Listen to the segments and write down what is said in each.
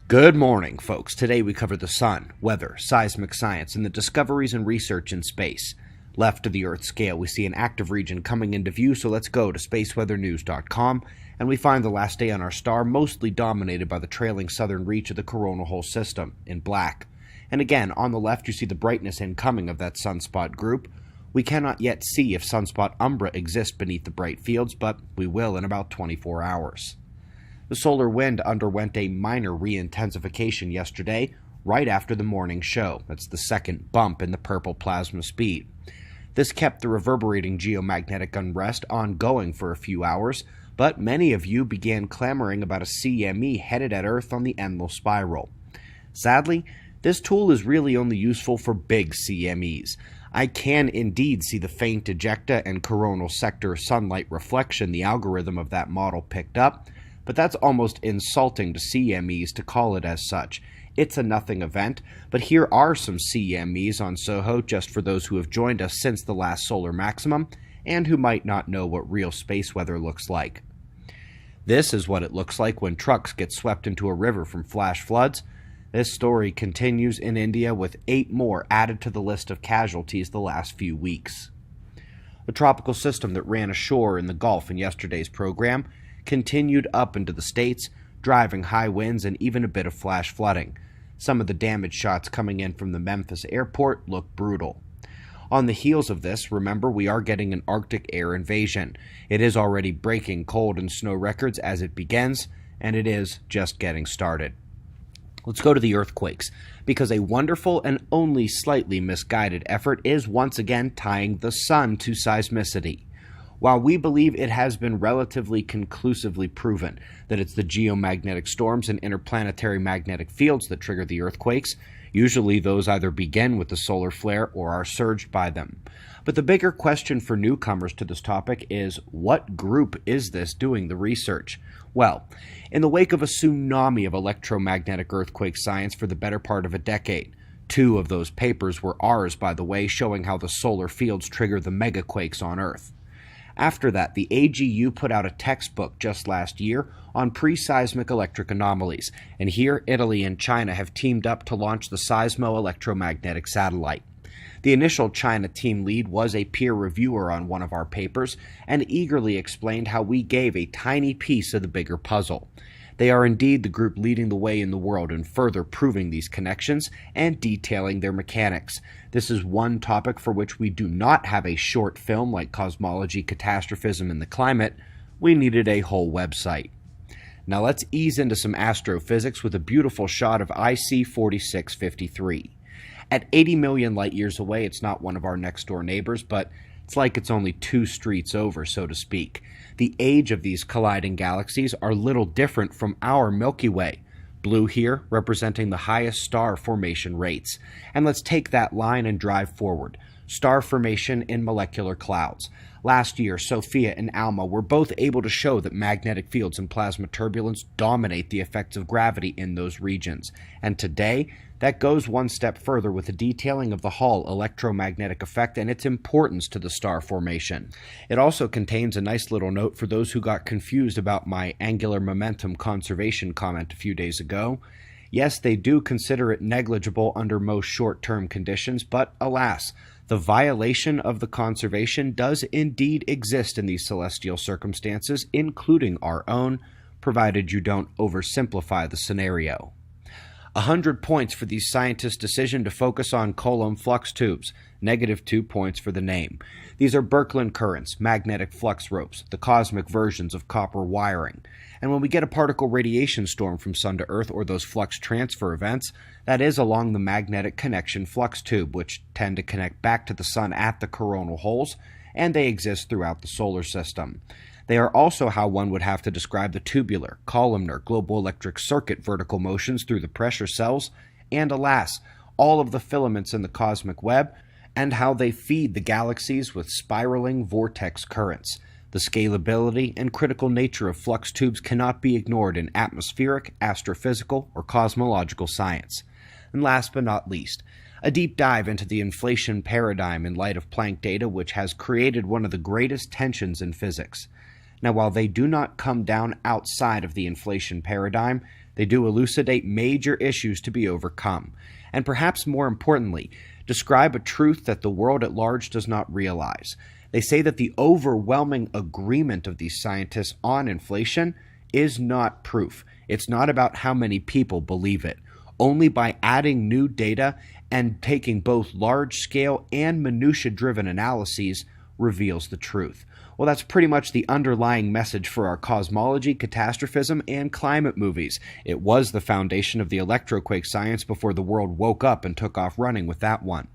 Good morning, folks. Today we cover the sun, weather, seismic science, and the discoveries and research in space. Left of the Earth scale, we see an active region coming into view, so let's go to spaceweathernews.com, and we find the last day on our star mostly dominated by the trailing southern reach of the coronal hole system, in black. And again, on the left you see the brightness incoming of that sunspot group. We cannot yet see if sunspot umbra exists beneath the bright fields, but we will in about 24 hours. The solar wind underwent a minor re-intensification yesterday, right after the morning show. That's the second bump in the purple plasma speed. This kept the reverberating geomagnetic unrest ongoing for a few hours, but many of you began clamoring about a CME headed at Earth on the Enlil spiral. Sadly, this tool is really only useful for big CMEs. I can indeed see the faint ejecta and coronal sector sunlight reflection the algorithm of that model picked up, but that's almost insulting to CMEs to call it as such. It's a nothing event, but here are some CMEs on SOHO just for those who have joined us since the last solar maximum and who might not know what real space weather looks like. This is what it looks like when trucks get swept into a river from flash floods. This story continues in India with 8 more added to the list of casualties the last few weeks. The tropical system that ran ashore in the Gulf in yesterday's program continued up into the states, driving high winds and even a bit of flash flooding. Some of the damage shots coming in from the Memphis airport look brutal. On the heels of this, remember, we are getting an Arctic air invasion. It is already breaking cold and snow records as it begins, and it is just getting started. Let's go to the earthquakes, because a wonderful and only slightly misguided effort is once again tying the sun to seismicity. While we believe it has been relatively conclusively proven that it's the geomagnetic storms and interplanetary magnetic fields that trigger the earthquakes, usually those either begin with the solar flare or are surged by them. But the bigger question for newcomers to this topic is, what group is this doing the research? Well, in the wake of a tsunami of electromagnetic earthquake science for the better part of a decade, 2 of those papers were ours, by the way, showing how the solar fields trigger the megaquakes on Earth. After that, the AGU put out a textbook just last year on pre-seismic electric anomalies, and here Italy and China have teamed up to launch the seismo-electromagnetic satellite. The initial China team lead was a peer reviewer on one of our papers and eagerly explained how we gave a tiny piece of the bigger puzzle. They are indeed the group leading the way in the world in further proving these connections and detailing their mechanics. This is one topic for which we do not have a short film like cosmology, catastrophism, and the climate. We needed a whole website. Now let's ease into some astrophysics with a beautiful shot of IC 4653. At 80 million light years away, it's not one of our next door neighbors, but it's like it's only 2 streets over, so to speak. The age of these colliding galaxies are little different from our Milky Way. Blue here representing the highest star formation rates. And let's take that line and drive forward. Star formation in molecular clouds. Last year, Sophia and Alma were both able to show that magnetic fields and plasma turbulence dominate the effects of gravity in those regions. And today, that goes one step further with the detailing of the Hall electromagnetic effect and its importance to the star formation. It also contains a nice little note for those who got confused about my angular momentum conservation comment a few days ago. Yes, they do consider it negligible under most short-term conditions, but alas, the violation of the conservation does indeed exist in these celestial circumstances, including our own, provided you don't oversimplify the scenario. 100 points for these scientists' decision to focus on Coulomb flux tubes, -2 points for the name. These are Birkeland currents, magnetic flux ropes, the cosmic versions of copper wiring. And when we get a particle radiation storm from Sun to Earth or those flux transfer events, that is along the magnetic connection flux tube, which tend to connect back to the Sun at the coronal holes, and they exist throughout the solar system. They are also how one would have to describe the tubular, columnar, global electric circuit vertical motions through the pressure cells, and alas, all of the filaments in the cosmic web, and how they feed the galaxies with spiraling vortex currents. The scalability and critical nature of flux tubes cannot be ignored in atmospheric, astrophysical, or cosmological science. And last but not least, a deep dive into the inflation paradigm in light of Planck data, which has created one of the greatest tensions in physics. Now, while they do not come down outside of the inflation paradigm, They do elucidate major issues to be overcome, and perhaps more importantly, describe a truth that the world at large does not realize. They say that the overwhelming agreement of these scientists on inflation is not proof. It's not about how many people believe it. Only by adding new data and taking both large-scale and minutia-driven analyses reveals the truth. Well, that's pretty much the underlying message for our cosmology, catastrophism, and climate movies. It was the foundation of the electroquake science before the world woke up and took off running with that one.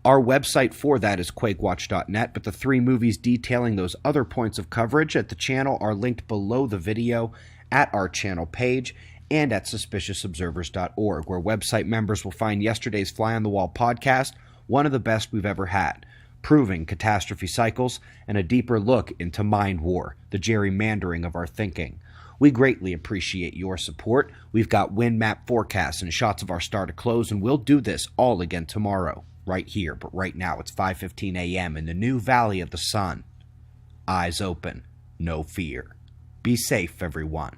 Our website for that is quakewatch.net, but the 3 movies detailing those other points of coverage at the channel are linked below the video at our channel page and at suspiciousobservers.org, where website members will find yesterday's Fly on the Wall podcast, one of the best we've ever had, proving catastrophe cycles and a deeper look into mind war, the gerrymandering of our thinking. We greatly appreciate your support. We've got wind map forecasts and shots of our star to close, and we'll do this all again tomorrow, right here. But right now it's 5:15 a.m. in the new Valley of the Sun. Eyes open, no fear. Be safe, everyone.